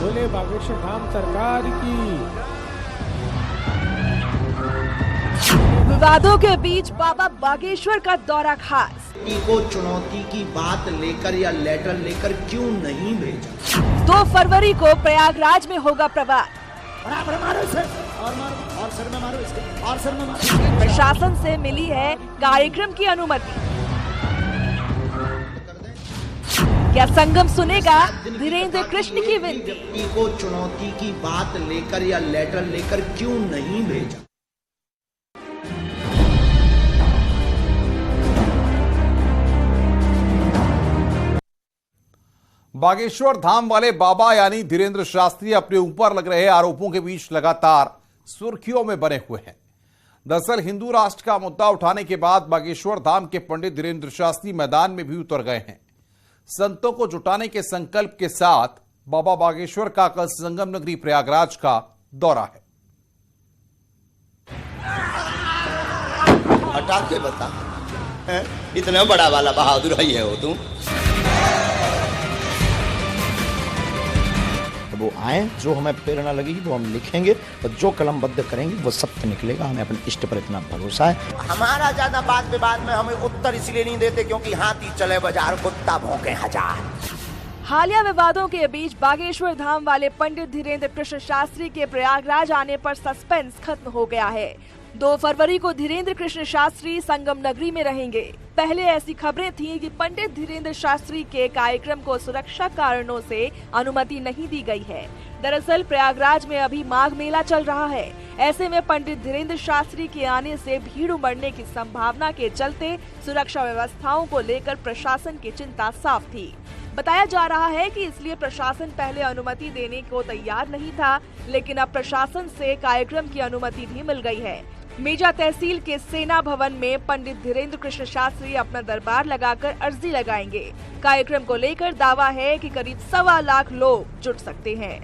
बोले बागेश्वर धाम सरकार की। विवादों के बीच बाबा बागेश्वर का दौरा खास। को चुनौती की बात लेकर या लेटर लेकर क्यों नहीं भेजा? 2 फरवरी को प्रयागराज में होगा प्रवास। और सर में मारो इसके, और सर में मारो। प्रशासन से मिली है कार्यक्रम की अनुमति। क्या संगम सुनेगा धीरेन्द्र कृष्ण की विनती? को चुनौती की बात लेकर या लेटर लेकर क्यों नहीं भेजा? बागेश्वर धाम वाले बाबा यानी धीरेन्द्र शास्त्री अपने ऊपर लग रहे आरोपों के बीच लगातार सुर्खियों में बने हुए हैं। दरअसल हिंदू राष्ट्र का मुद्दा उठाने के बाद बागेश्वर धाम के पंडित धीरेन्द्र शास्त्री मैदान में भी उतर गए हैं। संतों को जुटाने के संकल्प के साथ बाबा बागेश्वर का कल संगम नगरी प्रयागराज का दौरा है। हटा के बता, इतना बड़ा वाला बहादुर ही है वो तुम। वो आए, जो हमें प्रेरणा लगेगी वो हम लिखेंगे और जो कलमबद्ध करेंगे वो सत्य निकलेगा। हमें अपने इष्ट पर इतना भरोसा है। हमारा ज्यादा बात विवाद में हमें उत्तर इसलिए नहीं देते क्योंकि हाथी चले बाजार, कुत्ता भौंके हजार। हालिया विवादों के बीच बागेश्वर धाम वाले पंडित धीरेन्द्र कृष्ण शास्त्री के प्रयागराज आने पर सस्पेंस खत्म हो गया है। 2 फरवरी को धीरेन्द्र कृष्ण शास्त्री संगम नगरी में रहेंगे। पहले ऐसी खबरें थीं कि पंडित धीरेन्द्र शास्त्री के कार्यक्रम को सुरक्षा कारणों से अनुमति नहीं दी गई है। दरअसल प्रयागराज में अभी माघ मेला चल रहा है। ऐसे में पंडित धीरेन्द्र शास्त्री के आने से भीड़ उमड़ने की संभावना के चलते सुरक्षा व्यवस्थाओं को लेकर प्रशासन की चिंता साफ थी। बताया जा रहा है कि इसलिए प्रशासन पहले अनुमति देने को तैयार नहीं था, लेकिन अब प्रशासन से कार्यक्रम की अनुमति भी मिल गई है। मेजा तहसील के सेना भवन में पंडित धीरेन्द्र कृष्ण शास्त्री अपना दरबार लगाकर अर्जी लगाएंगे। कार्यक्रम को लेकर दावा है कि करीब 1.25 लाख लोग जुट सकते हैं।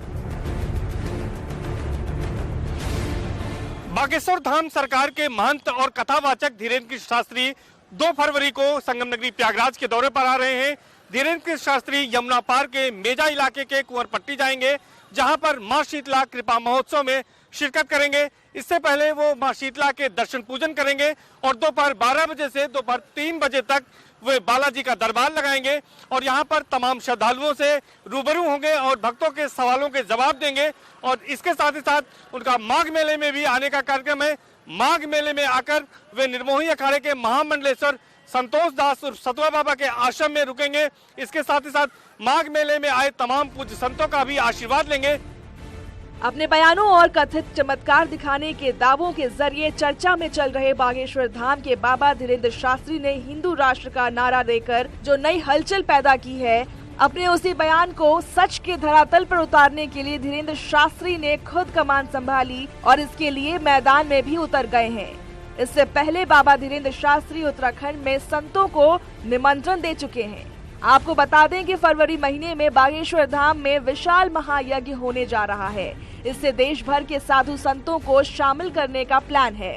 बागेश्वर धाम सरकार के महंत और कथावाचक धीरेन्द्र कृष्ण शास्त्री 2 फरवरी को संगम नगरी प्रयागराज के दौरे पर आ रहे हैं। धीरेन्द्र कृष्ण शास्त्री यमुना पार के मेजा इलाके के कुंवरपट्टी जाएंगे, जहां पर मां शीतला कृपा महोत्सव में शिरकत करेंगे। इससे पहले वो मां शीतला के दर्शन पूजन करेंगे और दोपहर 12 बजे से दोपहर 3 बजे तक वे बालाजी का दरबार लगाएंगे और यहाँ पर तमाम श्रद्धालुओं से रूबरू होंगे और भक्तों के सवालों के जवाब देंगे। और इसके साथ ही साथ उनका माघ मेले में भी आने का कार्यक्रम है। माघ मेले में आकर वे निर्मोही अखाड़े के महामंडलेश्वर संतोष दास और सतवा बाबा के आश्रम में रुकेंगे। इसके साथ ही साथ माघ मेले में आए तमाम पूज्य संतों का भी आशीर्वाद लेंगे। अपने बयानों और कथित चमत्कार दिखाने के दावों के जरिए चर्चा में चल रहे बागेश्वर धाम के बाबा धीरेन्द्र शास्त्री ने हिंदू राष्ट्र का नारा देकर जो नई हलचल पैदा की है, अपने उसी बयान को सच के धरातल पर उतारने के लिए धीरेन्द्र शास्त्री ने खुद कमान संभाली और इसके लिए मैदान में भी उतर गए हैं। इससे पहले बाबा धीरेन्द्र शास्त्री उत्तराखंड में संतों को निमंत्रण दे चुके हैं। आपको बता दें कि फरवरी महीने में बागेश्वर धाम में विशाल महायज्ञ होने जा रहा है। इससे देश भर के साधु संतों को शामिल करने का प्लान है।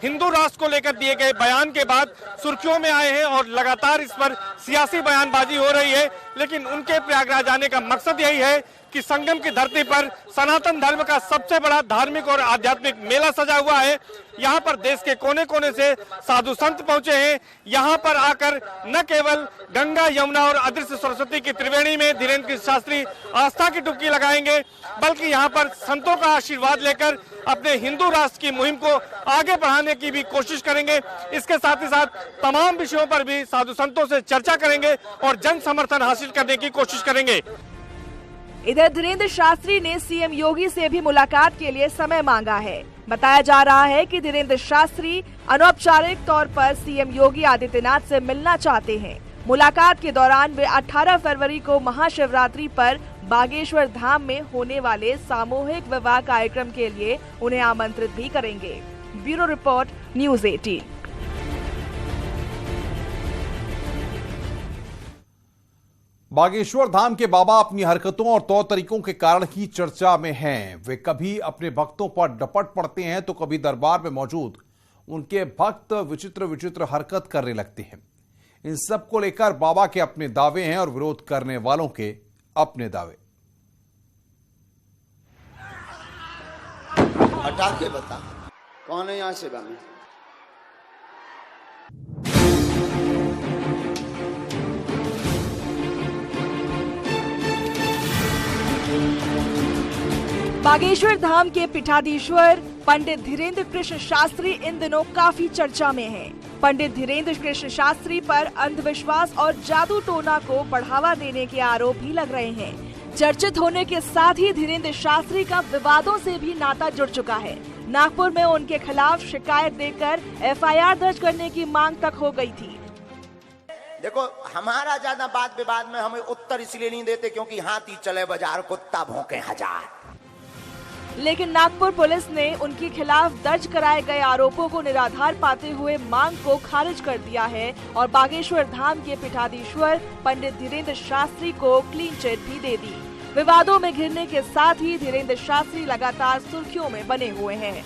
हिंदू राष्ट्र को लेकर दिए गए बयान के बाद सुर्खियों में आए हैं और लगातार इस पर सियासी बयानबाजी हो रही है, लेकिन उनके प्रयागराज आने का मकसद यही है कि संगम की धरती पर सनातन धर्म का सबसे बड़ा धार्मिक और आध्यात्मिक मेला सजा हुआ है। यहाँ पर देश के कोने कोने से साधु संत पहुंचे हैं। यहाँ पर आकर न केवल गंगा, यमुना और अदृश्य सरस्वती की त्रिवेणी में धीरेन्द्र कृष्ण शास्त्री आस्था की डुबकी लगाएंगे, बल्कि यहाँ पर संतों का आशीर्वाद लेकर अपने हिंदू राष्ट्र की मुहिम को आगे बढ़ाने की भी कोशिश करेंगे। इसके साथ ही साथ तमाम विषयों पर भी साधु संतों से चर्चा करेंगे और जन समर्थन हासिल करने की कोशिश करेंगे। इधर धीरेन्द्र शास्त्री ने सीएम योगी से भी मुलाकात के लिए समय मांगा है। बताया जा रहा है कि धीरेन्द्र शास्त्री अनौपचारिक तौर पर सीएम योगी आदित्यनाथ से मिलना चाहते हैं। मुलाकात के दौरान वे 18 फरवरी को महाशिवरात्रि पर बागेश्वर धाम में होने वाले सामूहिक विवाह कार्यक्रम के लिए उन्हें आमंत्रित भी करेंगे। Bureau report, news 18। Bageshwar Dham के बाबा अपनी हरकतों और तौर तरीकों के कारण ही चर्चा में हैं। वे कभी अपने भक्तों पर डपट पड़ते हैं तो कभी दरबार में मौजूद उनके भक्त विचित्र विचित्र हरकत करने लगते हैं। इन सब को लेकर बाबा के अपने दावे हैं और विरोध करने वालों के अपने दावे। हटा के बता कौन है यहाँ सेवा में। बागेश्वर धाम के पीठाधीश्वर पंडित धीरेन्द्र कृष्ण शास्त्री इन दिनों काफी चर्चा में हैं। पंडित धीरेन्द्र कृष्ण शास्त्री पर अंधविश्वास और जादू टोना को बढ़ावा देने के आरोप भी लग रहे हैं। चर्चित होने के साथ ही धीरेन्द्र शास्त्री का विवादों से भी नाता जुड़ चुका है। नागपुर में उनके खिलाफ शिकायत देकर एफआईआर दर्ज करने की मांग तक हो गई थी। देखो, हमारा ज्यादा वाद विवाद में हमें उत्तर इसलिए नहीं देते क्योंकि हाथी चले बाजार, कुत्ता भौंके हजार। लेकिन नागपुर पुलिस ने उनके खिलाफ दर्ज कराए गए आरोपों को निराधार पाते हुए मांग को खारिज कर दिया है और बागेश्वर धाम के पीठाधीश्वर पंडित धीरेन्द्र शास्त्री को क्लीन चिट भी दे दी। विवादों में घिरने के साथ ही धीरेन्द्र शास्त्री लगातार सुर्खियों में बने हुए हैं।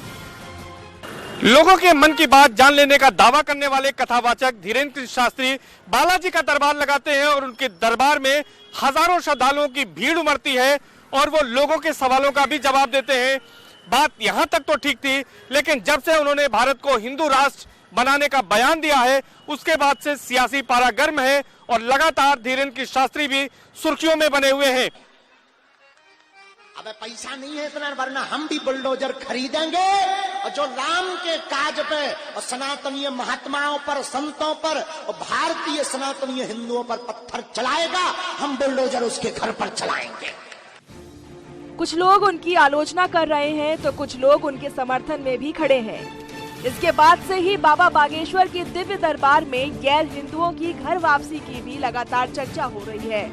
लोगों के मन की बात जान लेने का दावा करने वाले कथावाचक धीरेन्द्र शास्त्री बालाजी का दरबार लगाते हैं और उनके दरबार में हजारों श्रद्धालुओं की भीड़ उमड़ती है और वो लोगों के सवालों का भी जवाब देते हैं। बात यहाँ तक तो ठीक थी, लेकिन जब से उन्होंने भारत को हिंदू राष्ट्र बनाने का बयान दिया है उसके बाद से सियासी पारा गर्म है और लगातार धीरेन्द्र शास्त्री भी सुर्खियों में बने हुए हैं। अबे पैसा नहीं है इतना, वरना हम भी बुलडोजर खरीदेंगे और जो राम के काज पे और सनातनीय महात्माओं पर, संतों पर और भारतीय सनातनीय हिंदुओं पर पत्थर चलाएगा, हम बुलडोजर उसके घर पर चलाएंगे। कुछ लोग उनकी आलोचना कर रहे हैं तो कुछ लोग उनके समर्थन में भी खड़े हैं। इसके बाद से ही बाबा बागेश्वर के दिव्य दरबार में गैर हिंदुओं की घर वापसी की भी लगातार चर्चा हो रही है।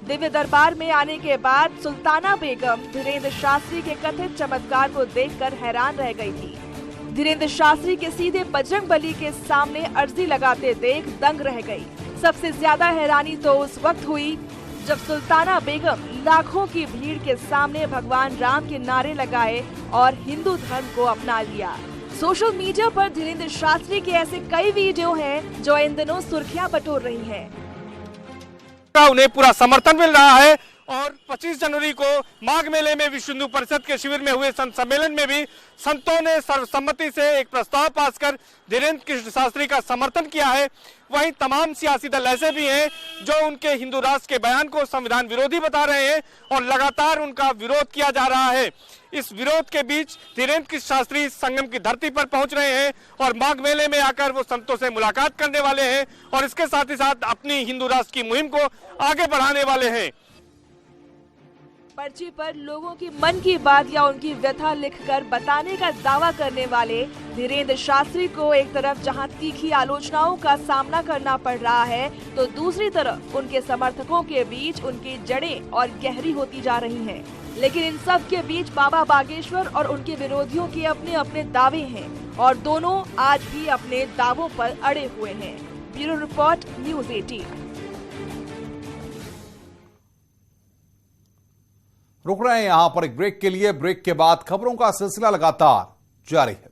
दिव्य दरबार में आने के बाद सुल्ताना बेगम धीरेन्द्र शास्त्री के कथित चमत्कार को देखकर हैरान रह गई थी। धीरेन्द्र शास्त्री के सीधे बजरंगबली के सामने अर्जी लगाते देख दंग रह गई। सबसे ज्यादा हैरानी तो उस वक्त हुई जब सुल्ताना बेगम लाखों की भीड़ के सामने भगवान राम के नारे लगाए और हिंदू धर्म को अपना लिया। सोशल मीडिया पर धीरेन्द्र शास्त्री के ऐसे कई वीडियो हैं जो इन दिनों सुर्खियां बटोर रही हैं। उन्हें पूरा समर्थन मिल रहा है और 25 जनवरी को माघ मेले में विश्व हिंदू परिषद के शिविर में हुए संत सम्मेलन में भी संतों ने सर्वसम्मति से एक प्रस्ताव पास कर धीरेन्द्र कृष्ण शास्त्री का समर्थन किया है। वहीं तमाम सियासी दल ऐसे भी हैं जो उनके हिंदू राष्ट्र के बयान को संविधान विरोधी बता रहे हैं और लगातार उनका विरोध किया जा रहा है। इस विरोध के बीच धीरेन्द्र कृष्ण शास्त्री संगम की धरती पर पहुंच रहे हैं और माघ मेले में आकर वो संतों से मुलाकात करने वाले हैं और इसके साथ ही साथ अपनी हिंदू राष्ट्र की मुहिम को आगे बढ़ाने वाले हैं। पर्ची पर लोगों की मन की बात या उनकी व्यथा लिखकर बताने का दावा करने वाले धीरेन्द्र शास्त्री को एक तरफ जहां तीखी आलोचनाओं का सामना करना पड़ रहा है तो दूसरी तरफ उनके समर्थकों के बीच उनकी जड़ें और गहरी होती जा रही हैं। लेकिन इन सब के बीच बाबा बागेश्वर और उनके विरोधियों के अपने अपने दावे हैं और दोनों आज भी अपने दावों पर अड़े हुए हैं। Bureau report, news 18। रुक रहे हैं यहां पर एक ब्रेक के लिए। ब्रेक के बाद खबरों का सिलसिला लगातार जारी है।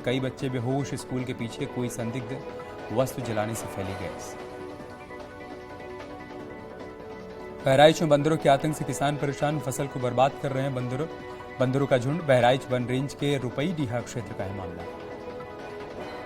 कई बच्चे बेहोश, स्कूल के पीछे कोई संदिग्ध वस्तु जलाने से फैली गैस। बहराइच में बंदरों के आतंक से किसान परेशान, फसल को बर्बाद कर रहे हैं बंदरों का झुंड। बहराइच वन रेंज के रुपई डीहा क्षेत्र का है मामला।